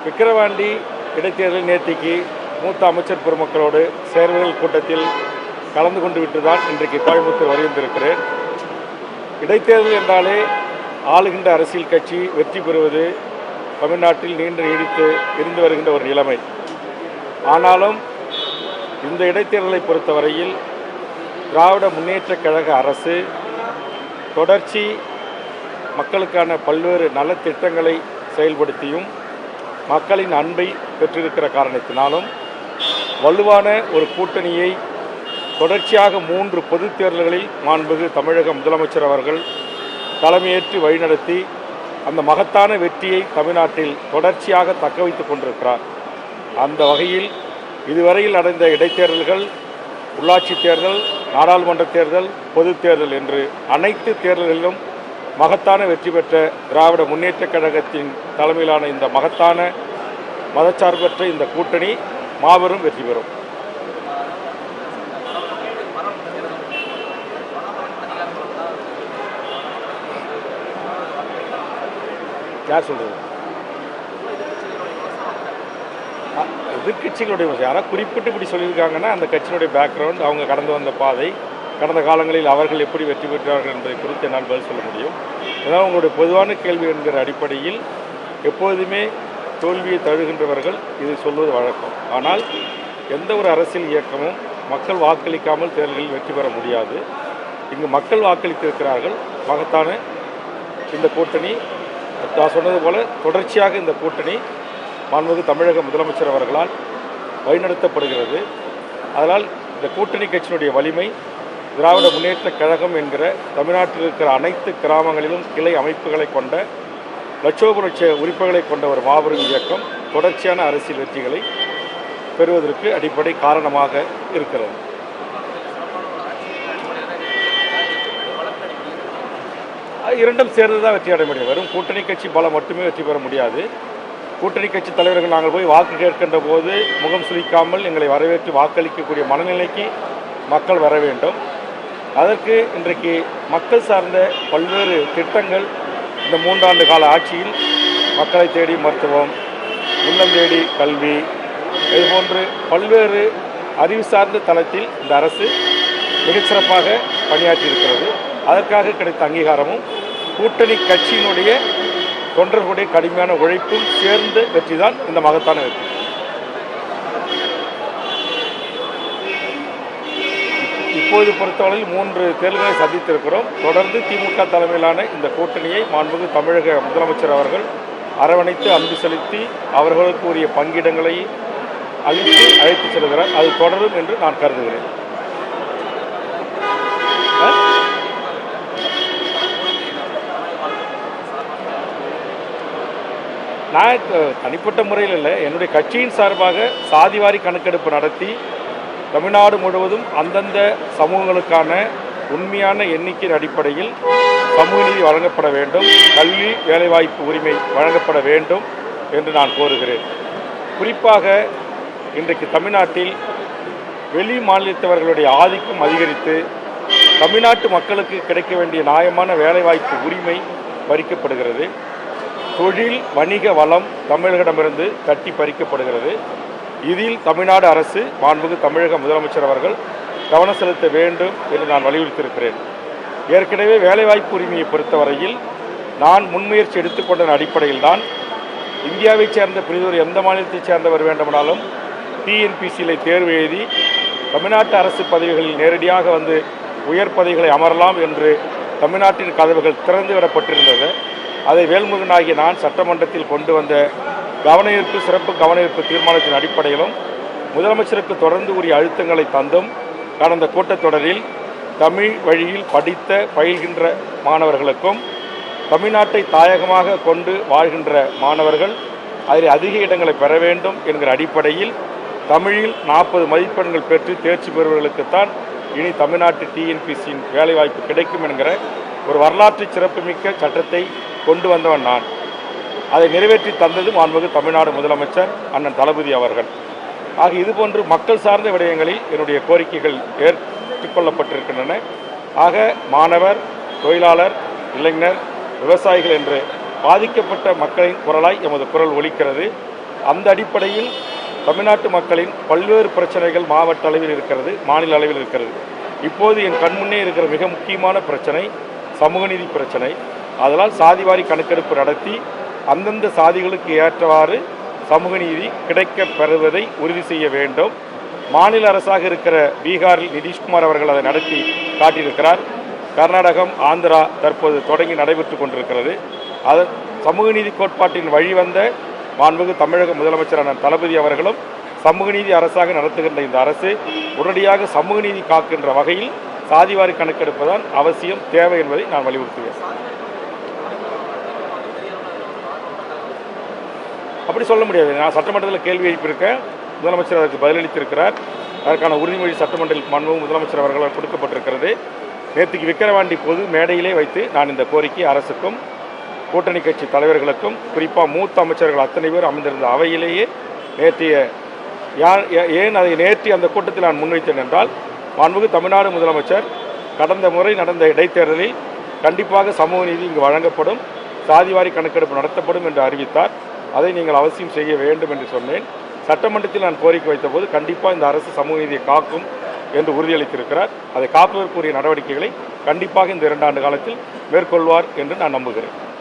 விக்கிரவாண்டி இடைத்தேர்தல் நேற்றுக்கு மூத்த அமைச்சர் பெருமக்களோடு சேர்வைகள் கூட்டத்தில் கலந்து கொண்டு விட்டுதான் இன்றைக்கு கோயம்புத்தூர் வருகின்றிருக்கிறேன். இடைத்தேர்தல் என்றாலே ஆளுகின்ற அரசியல் கட்சி வெற்றி பெறுவது தமிழ்நாட்டில் நீடித்து இருந்து வருகின்ற ஒரு நிலைமை. ஆனாலும் இந்த இடைத்தேர்தலை பொறுத்தவரையில் திராவிட முன்னேற்றக் கழக அரசு தொடர்ச்சி மக்களுக்கான பல்வேறு நலத்திட்டங்களை செயல்படுத்தியும் மக்களின் அன்பை பெற்றிருக்கிற காரணத்தினாலும் வலுவான ஒரு கூட்டணியை தொடர்ச்சியாக 3 பொதுத் தேர்தல்களில் மாண்புமிகு தமிழக முதலமைச்சர் அவர்கள் தலைமையேற்று வழிநடத்தி அந்த மகத்தான வெற்றியை தமிழ்நாட்டில் தொடர்ச்சியாக தக்க வைத்துக் கொண்டிருக்கிறார். அந்த வகையில் இதுவரையில் நடந்த இடைத்தேர்தல்கள், உள்ளாட்சி தேர்தல், நாடாளுமன்ற தேர்தல், பொதுத் தேர்தல் என்று அனைத்து தேர்தல்களிலும் மகத்தான வெற்றி பெற்ற திராவிட முன்னேற்றக் கழகத்தின் தலைமையிலான இந்த மகத்தான மதச்சார்பற்ற இந்த கூட்டணி மாபெரும் வெற்றி பெறும். யார் சொல்றது? எதிர்கட்சிகளுடைய யாராவது குறிப்பிட்டு இப்படி சொல்லியிருக்காங்கன்னா அந்த கட்சியினுடைய பேக்ரவுண்ட், அவங்க கடந்து வந்த பாதை, கடந்த காலங்களில் அவர்கள் எப்படி வெற்றி பெற்றார்கள் என்பதை குறித்து என்னால் பதில் சொல்ல முடியும். ஏதாவது உங்களுடைய பொதுவான கேள்வி என்கிற அடிப்படையில் எப்போதுமே தோல்வியை தழுகின்றவர்கள் இதை சொல்வது வழக்கம். ஆனால் எந்த ஒரு அரசியல் இயக்கமும் மக்கள் வாக்களிக்காமல் தேர்தலில் வெற்றி பெற முடியாது. இங்கு மக்கள் வாக்களித்திருக்கிறார்கள். மகத்தான இந்த கூட்டணி, நான் சொன்னது போல தொடர்ச்சியாக இந்த கூட்டணி மாண்புமிகு தமிழக முதலமைச்சர் அவர்களால் வழிநடத்தப்படுகிறது. அதனால் இந்த கூட்டணி கட்சியினுடைய வலிமை, திராவிட முன்னேற்றக் கழகம் என்கிற தமிழ்நாட்டில் இருக்கிற அனைத்து கிராமங்களிலும் கிளை அமைப்புகளை கொண்ட லட்சோப உறுப்பினர்களை கொண்ட ஒரு மாபெரும் இயக்கம் தொடர்ச்சியான அரசியல் வெற்றிகளை பெறுவதற்கு அடிப்படை காரணமாக இருக்கிறது. இரண்டும் சேர்ந்து தான் வெற்றி அடைய முடியும். வெறும் கூட்டணி கட்சி பலம் மட்டுமே வெற்றி பெற முடியாது. கூட்டணி கட்சி தலைவர்கள் நாங்கள் போய் வாக்கு கேட்கின்ற போது முகம் சுளிக்காமல் எங்களை வரவேற்று வாக்களிக்கக்கூடிய மனநிலைக்கு மக்கள் வர வேண்டும். அதற்கு இன்றைக்கு மக்கள் சார்ந்த பல்வேறு திட்டங்கள் இந்த 3 ஆண்டு கால ஆட்சியில் மக்களை தேடி மருத்துவம், இல்லம் தேடி கல்வி, இதுபோன்று பல்வேறு அறிவு சார்ந்த தளத்தில் இந்த அரசு மிகச்சிறப்பாக பணியாற்றியிருக்கிறது. அதற்காக கிடைத்த அங்கீகாரமும் கூட்டணி கட்சியினுடைய தொண்டர்களுடைய கடுமையான உழைப்பும் சேர்ந்த வெற்றி தான் இந்த மகத்தான வெற்றி. இப்போது பொறுத்தவரையில் 3 தேர்தல்களை சந்தித்திருக்கிறோம். தொடர்ந்து திமுக தலைமையிலான இந்த கூட்டணியை மாண்புமிகு தமிழக முதலமைச்சர் அவர்கள் அரவணைத்து அன்பு செலுத்தி அவர்களுக்கு உரிய பங்கிடங்களை அழைத்து செல்கிறார். அது தொடரும் என்று நான் கருதுகிறேன். நான் தனிப்பட்ட முறையில் இல்லை, என்னுடைய கட்சியின் சார்பாக சாதிவாரி கணக்கெடுப்பு நடத்தி தமிழ்நாடு முழுவதும் அந்தந்த சமூகங்களுக்கான உண்மையான எண்ணிக்கையின் அடிப்படையில் சமூக நீதி வழங்கப்பட வேண்டும், கல்வி வேலைவாய்ப்பு உரிமை வழங்கப்பட வேண்டும் என்று நான் கோருகிறேன். குறிப்பாக இன்றைக்கு தமிழ்நாட்டில் வெளி மாநிலத்தவர்களுடைய ஆதிக்கம் அதிகரித்து தமிழ்நாட்டு மக்களுக்கு கிடைக்க வேண்டிய நியாயமான வேலைவாய்ப்பு உரிமை பறிக்கப்படுகிறது. தொழில் வணிக வளம் தமிழர்களிடமிருந்து தட்டி பறிக்கப்படுகிறது. இதில் தமிழ்நாடு அரசு மாண்புமிகு தமிழக முதலமைச்சர் அவர்கள் கவனம் செலுத்த வேண்டும் என்று நான் வலியுறுத்தியிருக்கிறேன். ஏற்கனவே வேலைவாய்ப்பு உரிமையை பொறுத்தவரையில் நான் முன்முயற்சி எடுத்துக்கொண்ட அடிப்படையில் தான் இந்தியாவைச் சேர்ந்த புரிதொரு எந்த மாநிலத்தைச் சேர்ந்தவர் வேண்டுமானாலும் டிஎன்பிசியில் தேர்வு எழுதி தமிழ்நாட்டு அரசு பதவிகளில் நேரடியாக வந்து உயர் பதவிகளை அமரலாம் என்று தமிழ்நாட்டின் கதவுகள் திறந்து விடப்பட்டிருந்தது. அதை வேல்முருகனாகிய நான் சட்டமன்றத்தில் கொண்டு வந்த சிறப்பு கவனஈர்ப்பு தீர்மானத்தின் அடிப்படையிலும் முதலமைச்சருக்கு தொடர்ந்து உரிய அழுத்தங்களை தந்தும் கடந்த கூட்டத்தொடரில் தமிழ் வழியில் பயில்கின்ற மாணவர்களுக்கும் தமிழ்நாட்டை தாயகமாக கொண்டு வாழ்கின்ற மாணவர்கள் அதில் அதிக இடங்களை பெற வேண்டும் என்கிற அடிப்படையில் தமிழில் 40 மதிப்பெண்கள் பெற்று தேர்ச்சி பெறுவர்களுக்குத்தான் இனி தமிழ்நாட்டு டிஎன்பிசியின் வேலைவாய்ப்பு கிடைக்கும் என்கிற ஒரு வரலாற்று சிறப்புமிக்க சட்டத்தை கொண்டு வந்தவன் நான். அதை நிறைவேற்றி தந்தது மாண்புமிகு தமிழ்நாடு முதலமைச்சர் அண்ணன் தளபதி அவர்கள். ஆக இதுபோன்று மக்கள் சார்ந்த விடயங்களில் என்னுடைய கோரிக்கைகள் ஏற்றுக்கொள்ளப்பட்டிருக்கின்றன. ஆக மாணவர், தொழிலாளர், இளைஞர், விவசாயிகள் என்று பாதிக்கப்பட்ட மக்களின் குரலாய் எமது குரல் ஒலிக்கிறது. அந்த அடிப்படையில் தமிழ்நாட்டு மக்களின் பல்வேறு பிரச்சனைகள் மாவட்ட அளவில் இருக்கிறது, மாநில அளவில் இருக்கிறது. இப்போது என் கண்முன்னே இருக்கிற மிக முக்கியமான பிரச்சனை சமூக நீதி பிரச்சனை. அதனால் சாதிவாரி கணக்கெடுப்பு நடத்தி அந்தந்த சாதிகளுக்கு ஏற்றவாறு சமூக நீதி கிடைக்கப் பெறுவதை உறுதி செய்ய வேண்டும். மாநில அரசாக இருக்கிற பீகாரில் நிதிஷ்குமார் அவர்கள் அதை நடத்தி காட்டியிருக்கிறார். கர்நாடகம், ஆந்திரா தற்போது தொடங்கி நடைபெற்று கொண்டிருக்கிறது. அது சமூக நீதி கோட்பாட்டின் வழிவந்த மாண்புமிகு தமிழக முதலமைச்சரான தளபதி அவர்களும் சமூக நீதி அரசாக நடத்துகின்ற இந்த அரசு உடனடியாக சமூக நீதி காக்கின்ற வகையில் சாதிவாரி கணக்கெடுப்பு தான் அவசியம், தேவை என்பதை நான் வலியுறுத்துவேன். அப்படி சொல்ல முடியாது. நான் சட்டமன்றத்தில் கேள்வி எழுப்பியிருக்கேன், முதலமைச்சர் அதற்கு பதிலளித்திருக்கிறார். அதற்கான உறுதிமொழி சட்டமன்றத்தில் மாண்புமிகு முதலமைச்சர் அவர்களால் கொடுக்கப்பட்டிருக்கிறது. நேற்றுக்கு விக்கிரவாண்டி பொது மேடையிலே வைத்து நான் இந்த கோரிக்கை அரசுக்கும் கூட்டணி கட்சி தலைவர்களுக்கும் குறிப்பாக மூத்த அமைச்சர்கள் அத்தனை பேர் அமைந்திருந்த அவையிலேயே ஏன் அதை நேற்று அந்த கூட்டத்தில் நான் முன்வைத்தேன் என்றால், மாண்புமிகு தமிழ்நாடு முதலமைச்சர் கடந்த முறை நடந்த இடைத்தேர்தலில் கண்டிப்பாக சமூக நீதி இங்கு வழங்கப்படும், சாதிவாரி கணக்கெடுப்பு நடத்தப்படும் என்று அறிவித்தார். அதை நீங்கள் அவசியம் செய்ய வேண்டும் என்று சொன்னேன். சட்டமன்றத்தில் நான் கோரிக்கை வைத்தபோது கண்டிப்பாக இந்த அரசு சமூக நீதியை காக்கும் என்று உறுதியளித்திருக்கிறார். அதை காப்பதற்குரிய நடவடிக்கைகளை கண்டிப்பாக இந்த 2 ஆண்டு காலத்தில் மேற்கொள்வார் என்று நான் நம்புகிறேன்.